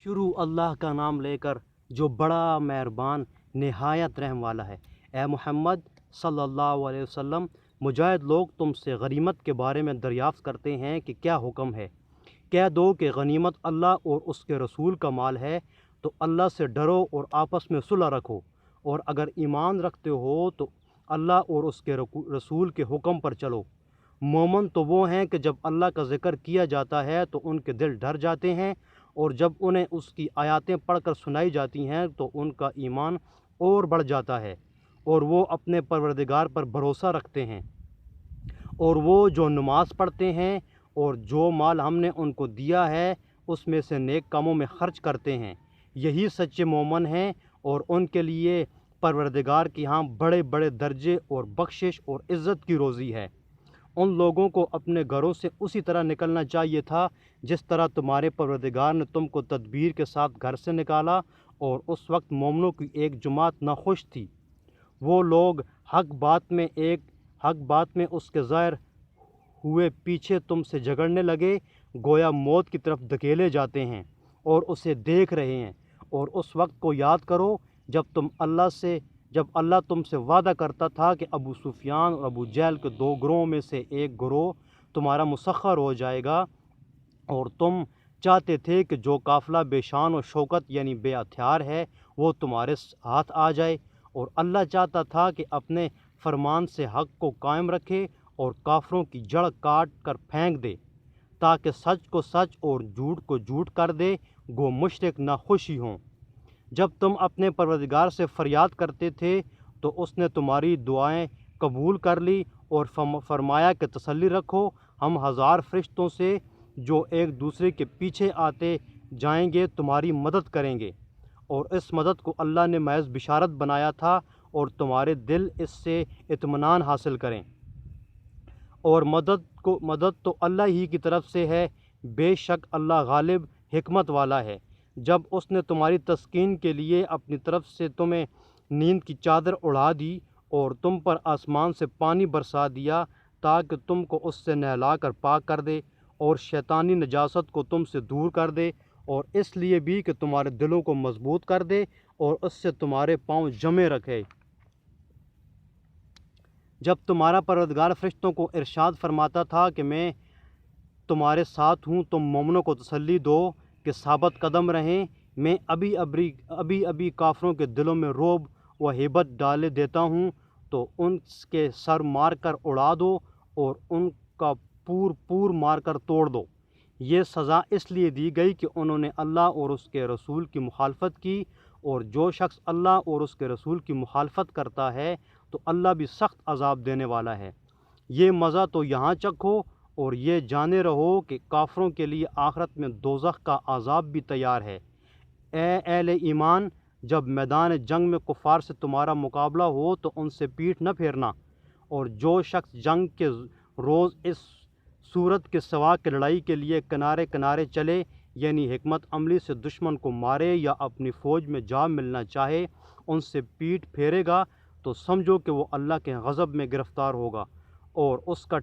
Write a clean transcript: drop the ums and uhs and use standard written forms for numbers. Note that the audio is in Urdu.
شروع اللہ کا نام لے کر جو بڑا مہربان نہایت رحم والا ہے۔ اے محمد صلی اللہ علیہ وسلم، مجاہد لوگ تم سے غنیمت کے بارے میں دریافت کرتے ہیں کہ کیا حکم ہے۔ کہہ دو کہ غنیمت اللہ اور اس کے رسول کا مال ہے، تو اللہ سے ڈرو اور آپس میں صلح رکھو، اور اگر ایمان رکھتے ہو تو اللہ اور اس کے رسول کے حکم پر چلو۔ مومن تو وہ ہیں کہ جب اللہ کا ذکر کیا جاتا ہے تو ان کے دل ڈر جاتے ہیں، اور جب انہیں اس کی آیاتیں پڑھ کر سنائی جاتی ہیں تو ان کا ایمان اور بڑھ جاتا ہے، اور وہ اپنے پروردگار پر بھروسہ رکھتے ہیں، اور وہ جو نماز پڑھتے ہیں اور جو مال ہم نے ان کو دیا ہے اس میں سے نیک کاموں میں خرچ کرتے ہیں، یہی سچے مومن ہیں، اور ان کے لیے پروردگار کے ہاں بڑے بڑے درجے اور بخشش اور عزت کی روزی ہے۔ ان لوگوں کو اپنے گھروں سے اسی طرح نکلنا چاہیے تھا جس طرح تمہارے پروردگار نے تم کو تدبیر کے ساتھ گھر سے نکالا، اور اس وقت مومنوں کی ایک جماعت ناخوش تھی۔ وہ لوگ حق بات میں اس کے ظاہر ہوئے پیچھے تم سے جھگڑنے لگے، گویا موت کی طرف دھکیلے جاتے ہیں اور اسے دیکھ رہے ہیں، اور اس وقت کو یاد کرو جب اللہ تم سے وعدہ کرتا تھا کہ ابو سفیان اور ابو جہل کے دو گروہوں میں سے ایک گروہ تمہارا مسخر ہو جائے گا، اور تم چاہتے تھے کہ جو قافلہ بے شان و شوکت یعنی بے ہتھیار ہے وہ تمہارے ہاتھ آ جائے، اور اللہ چاہتا تھا کہ اپنے فرمان سے حق کو قائم رکھے اور کافروں کی جڑ کاٹ کر پھینک دے، تاکہ سچ کو سچ اور جھوٹ کو جھوٹ کر دے، گو مشرک ناخوشی ہوں۔ جب تم اپنے پروردگار سے فریاد کرتے تھے تو اس نے تمہاری دعائیں قبول کر لی، اور فرمایا کہ تسلی رکھو، ہم 1000 فرشتوں سے جو ایک دوسرے کے پیچھے آتے جائیں گے تمہاری مدد کریں گے، اور اس مدد کو اللہ نے محض بشارت بنایا تھا، اور تمہارے دل اس سے اطمینان حاصل کریں، اور مدد تو اللہ ہی کی طرف سے ہے، بے شک اللہ غالب حکمت والا ہے۔ جب اس نے تمہاری تسکین کے لیے اپنی طرف سے تمہیں نیند کی چادر اڑا دی اور تم پر آسمان سے پانی برسا دیا تاکہ تم کو اس سے نہلا کر پاک کر دے، اور شیطانی نجاست کو تم سے دور کر دے، اور اس لیے بھی کہ تمہارے دلوں کو مضبوط کر دے اور اس سے تمہارے پاؤں جمے رکھے۔ جب تمہارا پروردگار فرشتوں کو ارشاد فرماتا تھا کہ میں تمہارے ساتھ ہوں، تم مومنوں کو تسلی دو کہ ثابت قدم رہیں، میں ابھی کافروں کے دلوں میں رعب و ہیبت ڈالے دیتا ہوں، تو ان کے سر مار کر اڑا دو اور ان کا پور مار کر توڑ دو۔ یہ سزا اس لیے دی گئی کہ انہوں نے اللہ اور اس کے رسول کی مخالفت کی، اور جو شخص اللہ اور اس کے رسول کی مخالفت کرتا ہے تو اللہ بھی سخت عذاب دینے والا ہے۔ یہ مزہ تو یہاں چکھو، اور یہ جانے رہو کہ کافروں کے لیے آخرت میں دوزخ کا عذاب بھی تیار ہے۔ اے اہل ایمان، جب میدان جنگ میں کفار سے تمہارا مقابلہ ہو تو ان سے پیٹھ نہ پھیرنا، اور جو شخص جنگ کے روز اس صورت کے سوا کہ لڑائی کے لیے کنارے چلے، یعنی حکمت عملی سے دشمن کو مارے یا اپنی فوج میں جا ملنا چاہے، ان سے پیٹھ پھیرے گا تو سمجھو کہ وہ اللہ کے غضب میں گرفتار ہوگا، اور اس کا